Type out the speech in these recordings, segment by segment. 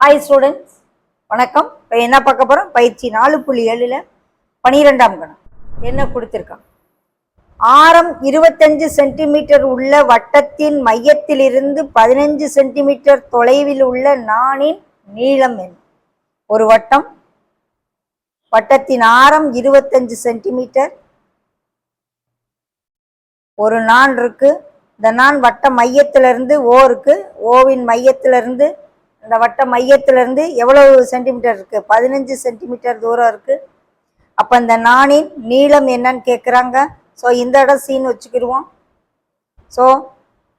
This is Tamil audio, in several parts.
ஹாய் ஸ்டூடெண்ட்ஸ், வணக்கம். இப்போ என்ன பார்க்க போகிறோம்? பயிற்சி 4.7 12ஆம் கணம் என்ன கொடுத்துருக்கான்? ஆரம் 25 சென்டிமீட்டர் உள்ள வட்டத்தின் மையத்திலிருந்து 15 சென்டிமீட்டர் தொலைவில் உள்ள நாணின் நீளம் என்ன? ஒரு வட்டம், வட்டத்தின் ஆரம் 25 சென்டிமீட்டர், ஒரு நாண் இருக்கு. இந்த நாண் வட்ட மையத்திலிருந்து ஓ இருக்கு, ஓவின் மையத்திலிருந்து இந்த வட்ட மையத்திலிருந்து எவ்வளவு சென்டிமீட்டர் இருக்கு? 15 சென்டிமீட்டர் தூரம் இருக்கு. அப்போ இந்த நாணின் நீளம் என்னன்னு கேட்குறாங்க. ஸோ இந்த இடம் சீன் வச்சுக்கிடுவோம். ஸோ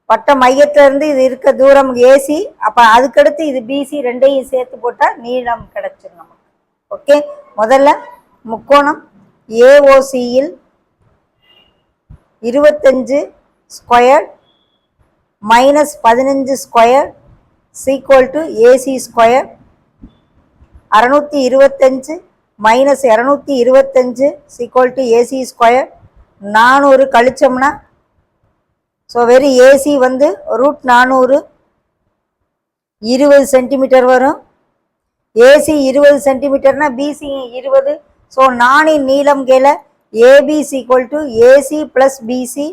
வட்ட மையத்திலிருந்து இது இருக்க தூரம் ஏசி, அப்போ அதுக்கடுத்து இது பிசி, ரெண்டையும் சேர்த்து போட்டால் நீளம் கிடைச்சிடும் நமக்கு. ஓகே, முதல்ல முக்கோணம் ஏஓசியில் 25 square minus 15 square equal to AC square. 625 minus 225 equal to AC square. 400 கழிச்சோம்னா ஸோ வெறும் ஏசி வந்து √400 20 சென்டிமீட்டர் வரும். ஏசி 20 சென்டிமீட்டர்னா பிசி 20. ஸோ நாணின் நீளம் கேல AB equal to AC plus BC.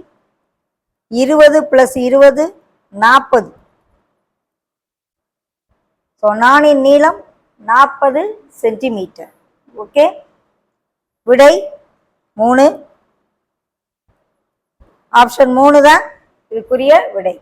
20 plus 20 40. So நாணின் நீளம் 40 சென்டிமீட்டர். ஓகே, விடை 3. ஆப்ஷன் 3 தான் இதுக்குரிய விடை.